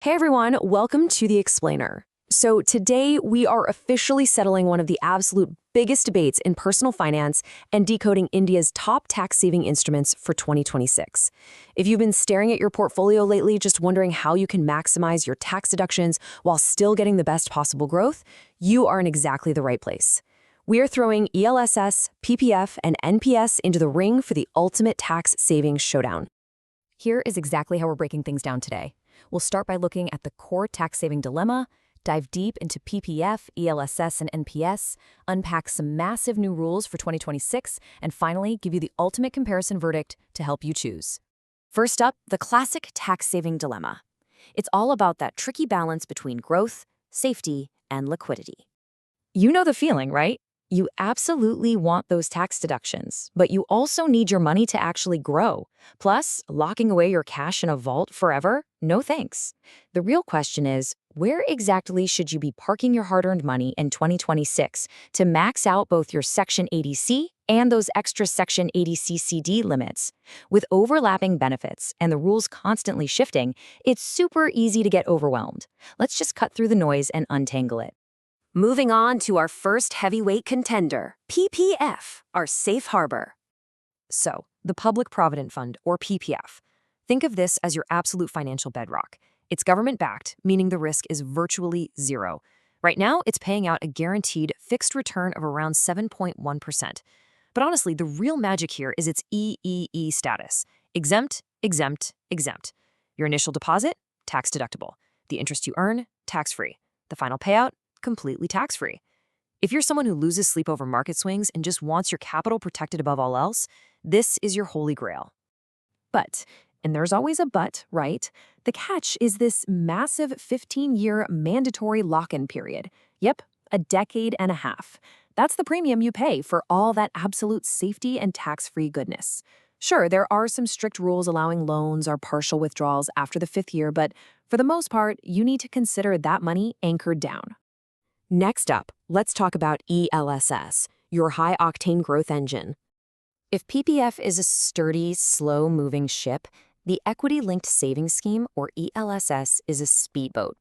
Hey everyone, welcome to The Explainer. So today we are officially settling one of the absolute biggest debates in personal finance and decoding India's top tax-saving instruments for 2026. If you've been staring at your portfolio lately, just wondering how you can maximize your tax deductions while still getting the best possible growth, you are in exactly the right place. We are throwing ELSS, PPF, and NPS into the ring for the ultimate tax savings showdown. Here is exactly how we're breaking things down today. We'll start by looking at the core tax-saving dilemma, dive deep into PPF, ELSS, and NPS, unpack some massive new rules for 2026, and finally give you the ultimate comparison verdict to help you choose. First up, the classic tax-saving dilemma. It's all about that tricky balance between growth, safety, and liquidity. You know the feeling, right? You absolutely want those tax deductions, but you also need your money to actually grow. Plus, locking away your cash in a vault forever? No thanks. The real question is, where exactly should you be parking your hard-earned money in 2026 to max out both your Section 80C and those extra Section 80C CD limits? With overlapping benefits and the rules constantly shifting, it's super easy to get overwhelmed. Let's just cut through the noise and untangle it. Moving on to our first heavyweight contender, PPF, our safe harbor. So, the Public Provident Fund, or PPF. Think of this as your absolute financial bedrock. It's government-backed, meaning the risk is virtually zero. Right now, it's paying out a guaranteed fixed return of around 7.1%. But honestly, the real magic here is its EEE status. Exempt, exempt, exempt. Your initial deposit? Tax deductible. The interest you earn? Tax-free. The final payout? Completely tax-free. If you're someone who loses sleep over market swings and just wants your capital protected above all else, this is your holy grail. But, and there's always a but, right? The catch is this massive 15-year mandatory lock-in period. Yep, a decade and a half. That's the premium you pay for all that absolute safety and tax-free goodness. Sure, there are some strict rules allowing loans or partial withdrawals after the 5th year, but for the most part, you need to consider that money anchored down. Next up, let's talk about ELSS, your high-octane growth engine. If PPF is a sturdy, slow-moving ship, the Equity-Linked Savings Scheme, or ELSS, is a speedboat.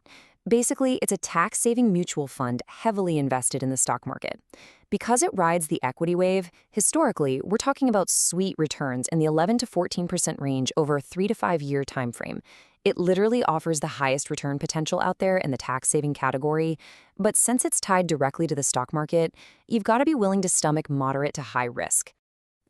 Basically, it's a tax-saving mutual fund heavily invested in the stock market. Because it rides the equity wave, historically, we're talking about sweet returns in the 11 to 14% range over a 3 to 5 year time frame. It literally offers the highest return potential out there in the tax-saving category, but since it's tied directly to the stock market, you've got to be willing to stomach moderate to high risk.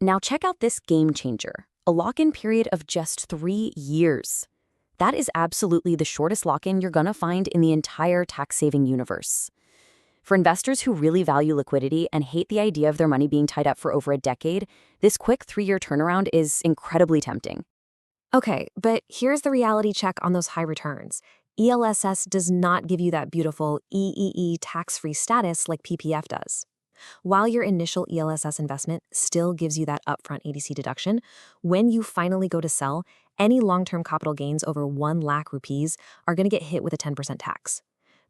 Now check out this game changer, a lock-in period of just 3 years. That is absolutely the shortest lock-in you're gonna find in the entire tax-saving universe. For investors who really value liquidity and hate the idea of their money being tied up for over a decade, this quick 3-year turnaround is incredibly tempting. Okay, but here's the reality check on those high returns. ELSS does not give you that beautiful EEE tax-free status like PPF does. While your initial ELSS investment still gives you that upfront ADC deduction, when you finally go to sell, any long-term capital gains over 1 lakh rupees are going to get hit with a 10% tax.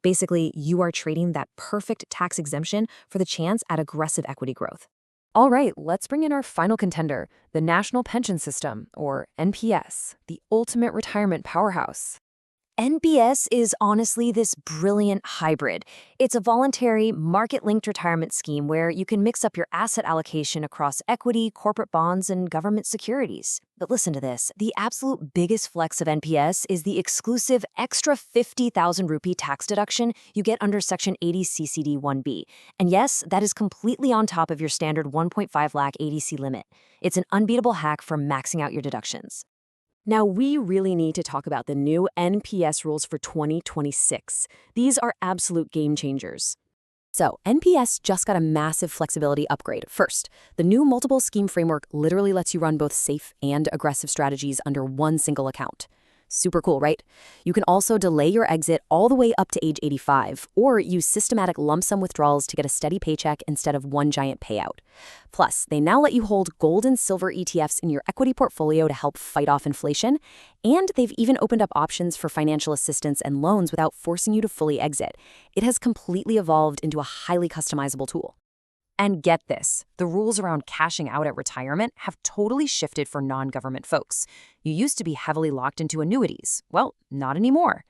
Basically, you are trading that perfect tax exemption for the chance at aggressive equity growth. All right, let's bring in our final contender, the National Pension System, or NPS, the ultimate retirement powerhouse. NPS is honestly this brilliant hybrid. It's a voluntary, market-linked retirement scheme where you can mix up your asset allocation across equity, corporate bonds, and government securities. But listen to this, the absolute biggest flex of NPS is the exclusive extra 50,000 rupee tax deduction you get under Section 80 CCD 1B. And yes, that is completely on top of your standard 1.5 lakh ADC limit. It's an unbeatable hack for maxing out your deductions. Now, we really need to talk about the new NPS rules for 2026. These are absolute game changers. So, NPS just got a massive flexibility upgrade. First, the new multiple scheme framework literally lets you run both safe and aggressive strategies under one single account. Super cool, right? You can also delay your exit all the way up to age 85, or use systematic lump sum withdrawals to get a steady paycheck instead of one giant payout. Plus, they now let you hold gold and silver ETFs in your equity portfolio to help fight off inflation, and they've even opened up options for financial assistance and loans without forcing you to fully exit. It has completely evolved into a highly customizable tool. And get this, the rules around cashing out at retirement have totally shifted for non-government folks. You used to be heavily locked into annuities. Well, not anymore.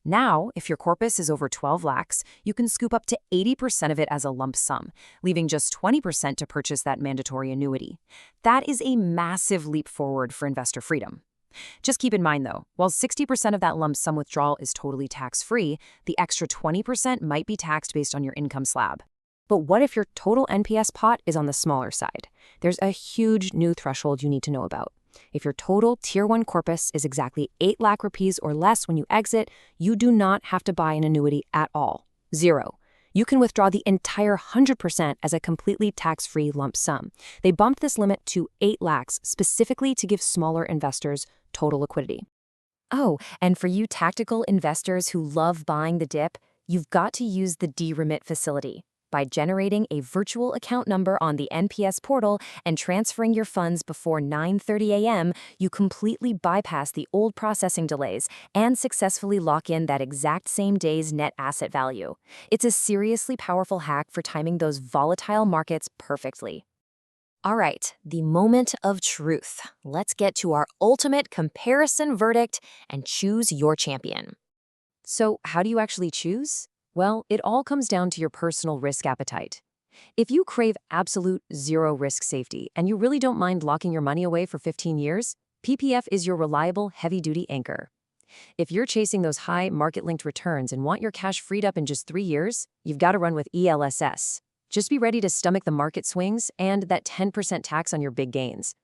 Now, if your corpus is over 12 lakhs, you can scoop up to 80% of it as a lump sum, leaving just 20% to purchase that mandatory annuity. That is a massive leap forward for investor freedom. Just keep in mind, though, while 60% of that lump sum withdrawal is totally tax-free, the extra 20% might be taxed based on your income slab. But what if your total NPS pot is on the smaller side? There's a huge new threshold you need to know about. If your total Tier 1 corpus is exactly 8 lakh rupees or less when you exit, you do not have to buy an annuity at all. Zero. You can withdraw the entire 100% as a completely tax-free lump sum. They bumped this limit to 8 lakhs specifically to give smaller investors total liquidity. Oh, and for you tactical investors who love buying the dip, you've got to use the D-Remit facility. By generating a virtual account number on the NPS portal and transferring your funds before 9:30 a.m., you completely bypass the old processing delays and successfully lock in that exact same day's net asset value. It's a seriously powerful hack for timing those volatile markets perfectly. All right, the moment of truth. Let's get to our ultimate comparison verdict and choose your champion. So, how do you actually choose? Well, it all comes down to your personal risk appetite. If you crave absolute zero risk safety and you really don't mind locking your money away for 15 years, PPF is your reliable, heavy-duty anchor. If you're chasing those high market-linked returns and want your cash freed up in just 3 years, you've got to run with ELSS. Just be ready to stomach the market swings and that 10% tax on your big gains.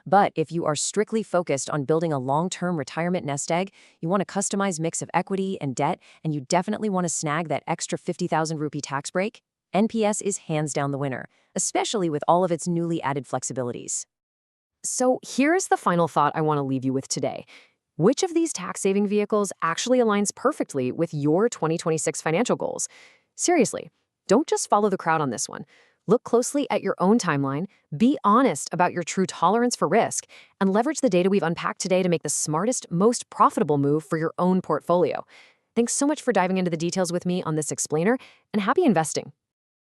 But if you are strictly focused on building a long-term retirement nest egg, you want a customized mix of equity and debt, and you definitely want to snag that extra 50,000 rupee tax break, NPS is hands down the winner, especially with all of its newly added flexibilities. So here's the final thought I want to leave you with today. Which of these tax-saving vehicles actually aligns perfectly with your 2026 financial goals? Seriously, don't just follow the crowd on this one. Look closely at your own timeline, be honest about your true tolerance for risk, and leverage the data we've unpacked today to make the smartest, most profitable move for your own portfolio. Thanks so much for diving into the details with me on this explainer, and happy investing.